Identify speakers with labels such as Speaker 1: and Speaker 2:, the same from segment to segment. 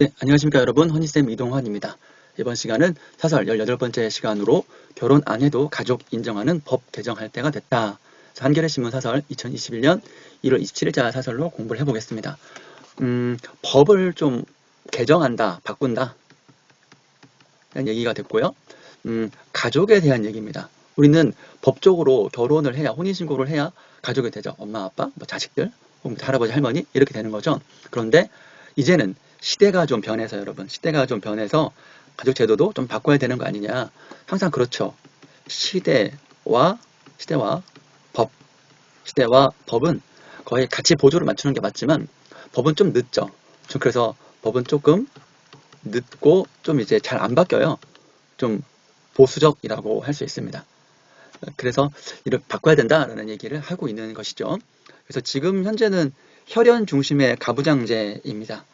Speaker 1: 네, 안녕하십니까 여러분. 허니쌤 이동환입니다. 이번 시간은 사설 18번째 시간으로 결혼 안 해도 가족 인정하는 법 개정할 때가 됐다. 한겨레신문 사설 2021년 1월 27일자 사설로 공부를 해보겠습니다. 법을 좀 개정한다, 바꾼다 라는 얘기가 됐고요. 가족에 대한 얘기입니다. 우리는 법적으로 결혼을 해야, 혼인신고를 해야 가족이 되죠. 엄마, 아빠, 뭐 자식들, 혹은 할아버지, 할머니 이렇게 되는 거죠. 그런데 이제는 시대가 좀 변해서 여러분, 시대가 좀 변해서 가족 제도도 좀 바꿔야 되는 거 아니냐. 항상 그렇죠. 시대와 법, 시대와 법은 거의 같이 보조를 맞추는 게 맞지만 법은 좀 늦죠. 그래서 법은 조금 늦고 좀 이제 잘 안 바뀌어요. 좀 보수적이라고 할 수 있습니다. 그래서 이를 바꿔야 된다라는 얘기를 하고 있는 것이죠. 그래서 지금 현재는 혈연 중심의 가부장제입니다.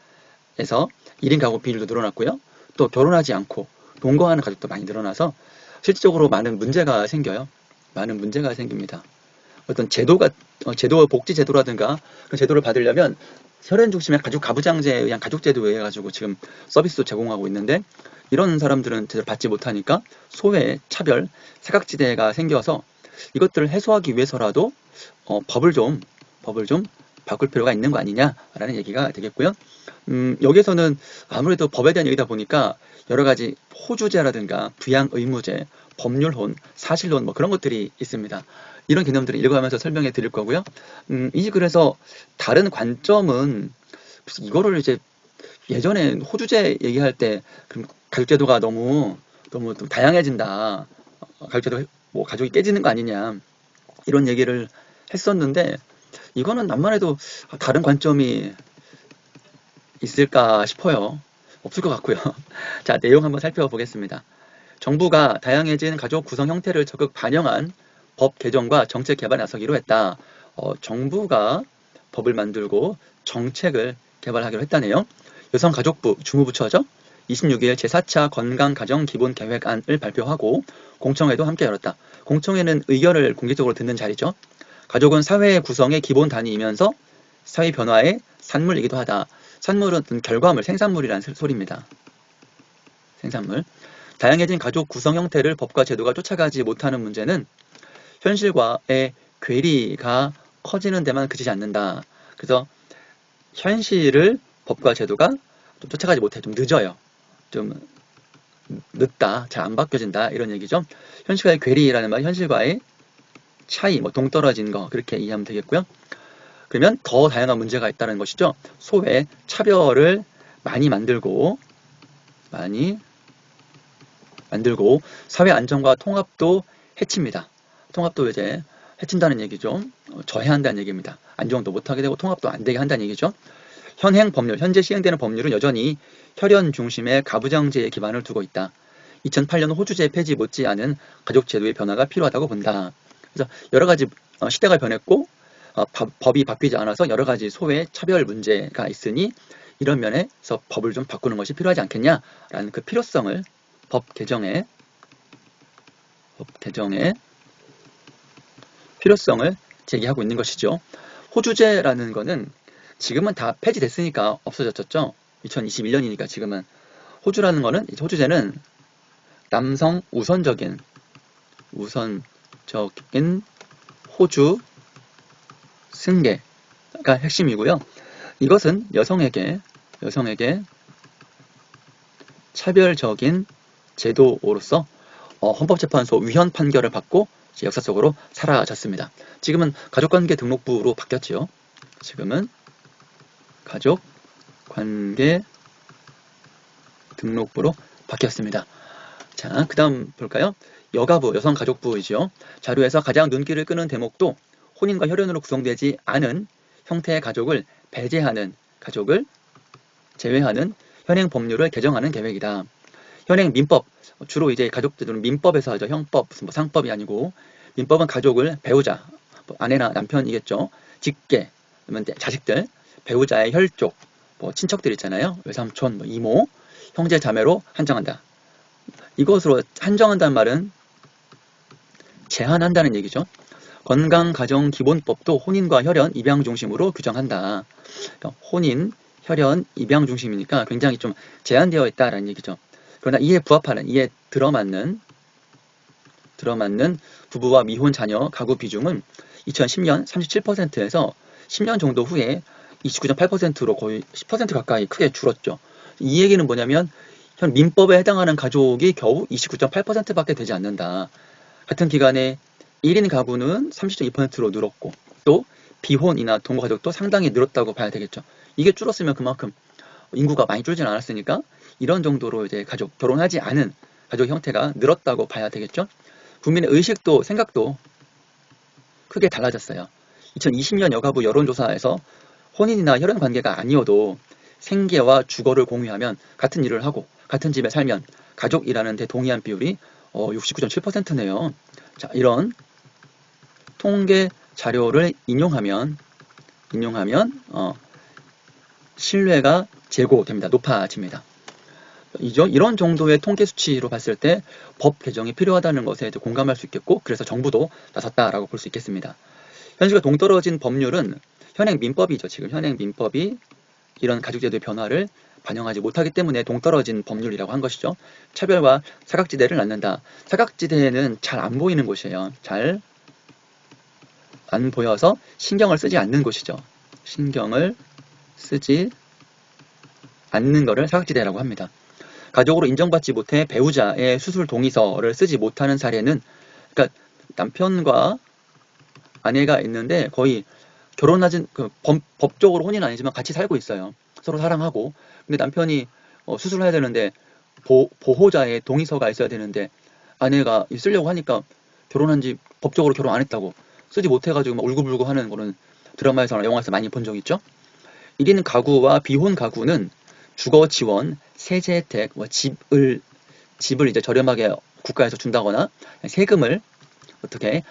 Speaker 1: 그래서 1인 가구 비율도 늘어났고요. 또 결혼하지 않고 동거하는 가족도 많이 늘어나서 실질적으로 많은 문제가 생겨요. 많은 문제가 생깁니다. 어떤 복지 제도라든가 그런 제도를 받으려면 혈연 중심의 가족 가부장제에 의한 가족 제도에 의해 가지고 지금 서비스도 제공하고 있는데 이런 사람들은 제대로 받지 못하니까 소외, 차별, 사각지대가 생겨서 이것들을 해소하기 위해서라도 법을 좀 바꿀 필요가 있는 거 아니냐라는 얘기가 되겠고요. 여기에서는 아무래도 법에 대한 얘기다 보니까 여러 가지 호주제라든가 부양 의무제, 법률혼, 사실혼 뭐 그런 것들이 있습니다. 이런 개념들을 읽어가면서 설명해 드릴 거고요. 이 글에서 다른 관점은 이거를 이제 예전에 호주제 얘기할 때 그럼 가족제도가 너무 좀 다양해진다. 가족제도 뭐 가족이 깨지는 거 아니냐. 이런 얘기를 했었는데 이거는 남만 해도 다른 관점이 있을까 싶어요. 없을 것 같고요. 자, 내용 한번 살펴보겠습니다. 정부가 다양해진 가족 구성 형태를 적극 반영한 법 개정과 정책 개발에 나서기로 했다. 정부가 법을 만들고 정책을 개발하기로 했다네요. 여성가족부 주무부처죠. 26일 제4차 건강가정기본계획안을 발표하고 공청회도 함께 열었다. 공청회는 의견을 공개적으로 듣는 자리죠. 가족은 사회의 구성의 기본 단위이면서 사회 변화의 산물이기도 하다. 산물은 결과물, 생산물이라는 소리입니다. 생산물. 다양해진 가족 구성 형태를 법과 제도가 쫓아가지 못하는 문제는 현실과의 괴리가 커지는 데만 그치지 않는다. 그래서 현실을 법과 제도가 좀 쫓아가지 못해, 좀 늦어요. 좀 늦다, 잘 안 바뀌어진다 이런 얘기죠. 현실과의 괴리라는 말, 현실과의 차이, 뭐 동떨어진 거 그렇게 이해하면 되겠고요. 그러면 더 다양한 문제가 있다는 것이죠. 소외, 차별을 많이 만들고 사회 안정과 통합도 해칩니다. 통합도 이제 해친다는 얘기죠. 저해한다는 얘기입니다. 안정도 못하게 되고 통합도 안 되게 한다는 얘기죠. 현행 법률, 현재 시행되는 법률은 여전히 혈연 중심의 가부장제에 기반을 두고 있다. 2008년 호주제 폐지 못지않은 가족제도의 변화가 필요하다고 본다. 그래서 여러 가지 시대가 변했고 법이 바뀌지 않아서 여러 가지 소외, 차별 문제가 있으니 이런 면에서 법을 좀 바꾸는 것이 필요하지 않겠냐라는 그 필요성을 법 개정의 필요성을 제기하고 있는 것이죠. 호주제라는 거는 지금은 다 폐지됐으니까 없어졌죠. 2021년이니까 지금은 호주라는 거는 호주제는 남성 우선적인 호주 승계가 핵심이고요. 이것은 여성에게 차별적인 제도로서 헌법재판소 위헌 판결을 받고 역사 속으로 사라졌습니다. 지금은 가족관계 등록부로 바뀌었지요. 지금은 가족관계 등록부로 바뀌었습니다. 자, 그 다음 볼까요? 여가부, 여성가족부이죠. 자료에서 가장 눈길을 끄는 대목도 혼인과 혈연으로 구성되지 않은 형태의 가족을 제외하는 현행 법률을 개정하는 계획이다. 현행 민법, 주로 이제 가족들은 민법에서 하죠. 형법, 무슨 뭐 상법이 아니고 민법은 가족을 배우자, 뭐 아내나 남편이겠죠. 직계, 그러면 자식들, 배우자의 혈족, 뭐 친척들 있잖아요. 외삼촌, 뭐 이모, 형제, 자매로 한정한다. 이것으로 한정한다는 말은 제한한다는 얘기죠. 건강가정기본법도 혼인과 혈연, 입양 중심으로 규정한다. 그러니까 혼인, 혈연, 입양 중심이니까 굉장히 좀 제한되어 있다라는 얘기죠. 그러나 이에 부합하는, 이에 들어맞는 부부와 미혼 자녀 가구 비중은 2010년 37%에서 10년 정도 후에 29.8%로 거의 10% 가까이 크게 줄었죠. 이 얘기는 뭐냐면 현 민법에 해당하는 가족이 겨우 29.8%밖에 되지 않는다. 같은 기간에 1인 가구는 30.2%로 늘었고 또 비혼이나 동거 가족도 상당히 늘었다고 봐야 되겠죠. 이게 줄었으면 그만큼 인구가 많이 줄진 않았으니까 이런 정도로 이제 가족, 결혼하지 않은 가족 형태가 늘었다고 봐야 되겠죠. 국민의 의식도 생각도 크게 달라졌어요. 2020년 여가부 여론조사에서 혼인이나 혈연 관계가 아니어도 생계와 주거를 공유하면 같은 일을 하고 같은 집에 살면 가족이라는 데 동의한 비율이 69.7%네요. 자, 이런 통계 자료를 인용하면 신뢰가 제고됩니다. 높아집니다. 이런 정도의 통계 수치로 봤을 때 법 개정이 필요하다는 것에 공감할 수 있겠고 그래서 정부도 나섰다라고 볼 수 있겠습니다. 현실과 동떨어진 법률은 현행 민법이죠. 지금 현행 민법이 이런 가족제도의 변화를 반영하지 못하기 때문에 동떨어진 법률이라고 한 것이죠. 차별과 사각지대를 낳는다. 사각지대는 잘 안 보이는 곳이에요. 잘 안 보여서 신경을 쓰지 않는 곳이죠. 신경을 쓰지 않는 것을 사각지대라고 합니다. 가족으로 인정받지 못해 배우자의 수술 동의서를 쓰지 못하는 사례는, 그러니까 남편과 아내가 있는데 거의 결혼하진 법적으로 혼인은 아니지만 같이 살고 있어요. 서로 사랑하고. 근데 남편이 수술을 해야 되는데 보호자의 동의서가 있어야 되는데 아내가 쓰려고 하니까 결혼한 지 법적으로 결혼 안 했다고 쓰지 못해가지고 막 울고불고 하는 거는 드라마에서나 영화에서 많이 본 적 있죠. 1인 가구와 비혼 가구는 주거 지원, 세제 혜택, 집을 이제 저렴하게 국가에서 준다거나 세금을 어떻게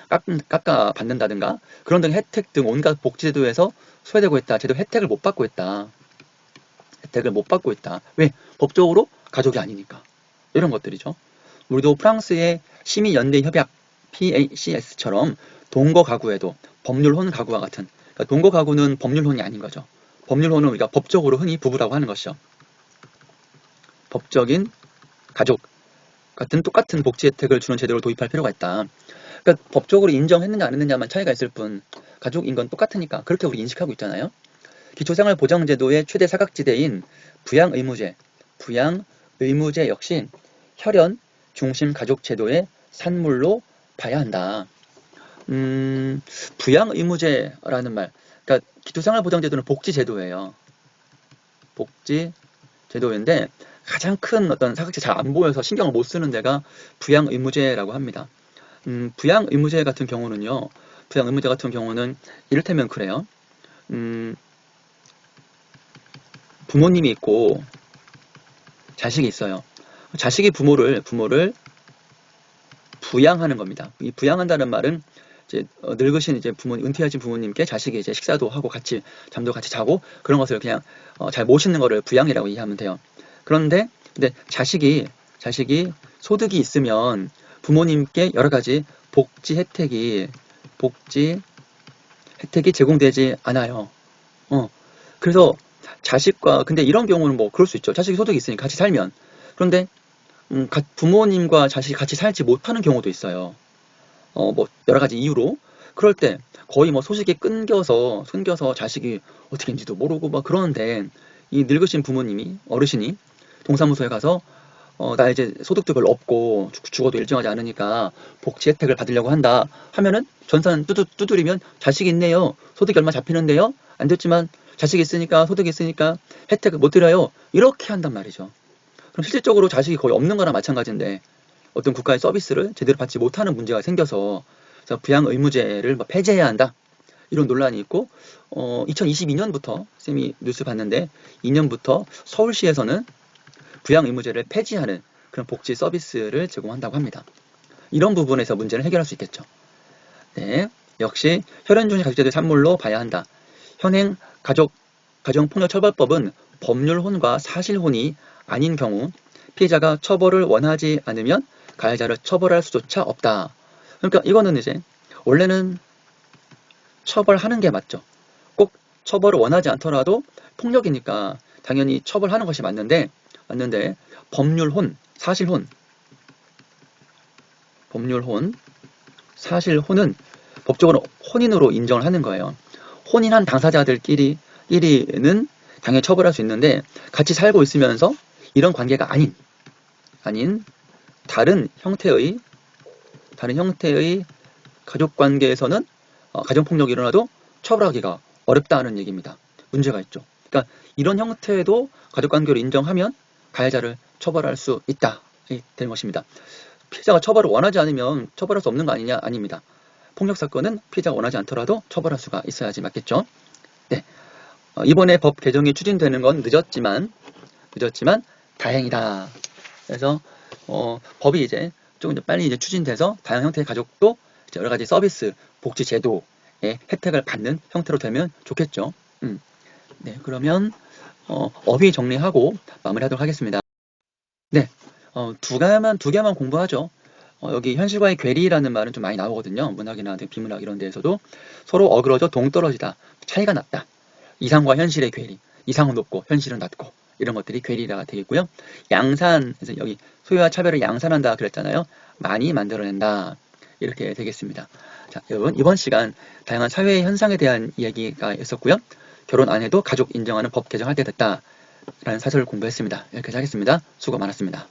Speaker 1: 깎아 받는다든가 그런 등 혜택 등 온갖 복지제도에서 소외되고 있다. 제도 혜택을 못 받고 있다. 혜택을 못 받고 있다. 왜? 법적으로 가족이 아니니까. 이런 것들이죠. 우리도 프랑스의 시민연대협약 PACS처럼 동거 가구에도 법률혼 가구와 같은, 그러니까 동거 가구는 법률혼이 아닌 거죠. 법률혼은 우리가 법적으로 흔히 부부라고 하는 것이죠. 법적인 가족 같은 똑같은 복지 혜택을 주는 제도를 도입할 필요가 있다. 그러니까 법적으로 인정했느냐 안 했느냐만 차이가 있을 뿐 가족인 건 똑같으니까 그렇게 우리 인식하고 있잖아요. 기초생활보장제도의 최대 사각지대인 부양의무제 역시 혈연 중심 가족제도의 산물로 봐야 한다. 부양의무제라는 말, 그러니까 기초생활보장제도는 복지제도예요. 복지제도인데 가장 큰 어떤 사각지 잘 안 보여서 신경을 못 쓰는 데가 부양의무제라고 합니다. 부양의무제 같은 경우는 이를테면 그래요. 부모님이 있고 자식이 있어요. 자식이 부모를 부양하는 겁니다. 이 부양한다는 말은 이제 늙으신 이제 은퇴하신 부모님께 자식이 이제 식사도 하고 같이 잠도 같이 자고 그런 것을 그냥 잘 모시는 것을 부양이라고 이해하면 돼요. 그런데 근데 자식이 소득이 있으면 부모님께 여러 가지 복지 혜택이 제공되지 않아요. 그래서 근데 이런 경우는 뭐 그럴 수 있죠. 자식이 소득이 있으니까 같이 살면. 그런데 부모님과 자식이 같이 살지 못하는 경우도 있어요. 뭐 여러 가지 이유로. 그럴 때 거의 뭐 소식이 끊겨서 자식이 어떻게 했는지도 모르고 막 그러는데 이 늙으신 어르신이 동사무소에 가서 나 이제 소득도 별로 없고 주거도 일정하지 않으니까 복지 혜택을 받으려고 한다 하면은 전산 두드리면 자식이 있네요. 소득이 얼마 잡히는데요. 안 됐지만 자식이 있으니까 소득이 있으니까 혜택을 못 드려요. 이렇게 한단 말이죠. 그럼 실질적으로 자식이 거의 없는 거나 마찬가지인데 어떤 국가의 서비스를 제대로 받지 못하는 문제가 생겨서 부양 의무제를 폐지해야 한다. 이런 논란이 있고 2022년부터 쌤이 뉴스 봤는데 2년부터 서울시에서는 부양 의무제를 폐지하는 그런 복지 서비스를 제공한다고 합니다. 이런 부분에서 문제를 해결할 수 있겠죠. 네, 역시 혈연 중심 가족제도의 산물로 봐야 한다. 현행 가정폭력처벌법은 법률혼과 사실혼이 아닌 경우 피해자가 처벌을 원하지 않으면 가해자를 처벌할 수조차 없다. 그러니까 이거는 이제 원래는 처벌하는 게 맞죠. 꼭 처벌을 원하지 않더라도 폭력이니까 당연히 처벌하는 것이 맞는데 법률혼, 사실혼, 사실혼은 법적으로 혼인으로 인정을 하는 거예요. 혼인한 당사자들끼리는 당연히 처벌할 수 있는데 같이 살고 있으면서 이런 관계가 아닌 다른 형태의 가족 관계에서는 가정폭력이 일어나도 처벌하기가 어렵다는 얘기입니다. 문제가 있죠. 그러니까 이런 형태도 가족관계로 인정하면 가해자를 처벌할 수 있다 되는 것입니다. 피해자가 처벌을 원하지 않으면 처벌할 수 없는 거 아니냐? 아닙니다. 폭력 사건은 피해자가 원하지 않더라도 처벌할 수가 있어야지 맞겠죠? 네, 이번에 법 개정이 추진되는 건 늦었지만 다행이다. 그래서 법이 이제 조금 빨리 이제 추진돼서 다양한 형태의 가족도 이제 여러 가지 서비스, 복지 제도의 혜택을 받는 형태로 되면 좋겠죠. 네, 그러면 어휘 정리하고 마무리하도록 하겠습니다. 네, 두 개만 공부하죠. 여기 현실과의 괴리라는 말은 좀 많이 나오거든요. 문학이나 비문학 이런 데에서도 서로 어그러져 동떨어지다, 차이가 났다. 이상과 현실의 괴리, 이상은 높고 현실은 낮고 이런 것들이 괴리가 되겠고요. 양산, 그래서 여기 소유와 차별을 양산한다 그랬잖아요. 많이 만들어낸다 이렇게 되겠습니다. 자, 여러분 이번 시간 다양한 사회 현상에 대한 이야기가 있었고요. 결혼 안 해도 가족 인정하는 법 개정할 때 됐다 라는 사설을 공부했습니다. 여기까지 하겠습니다. 수고 많았습니다.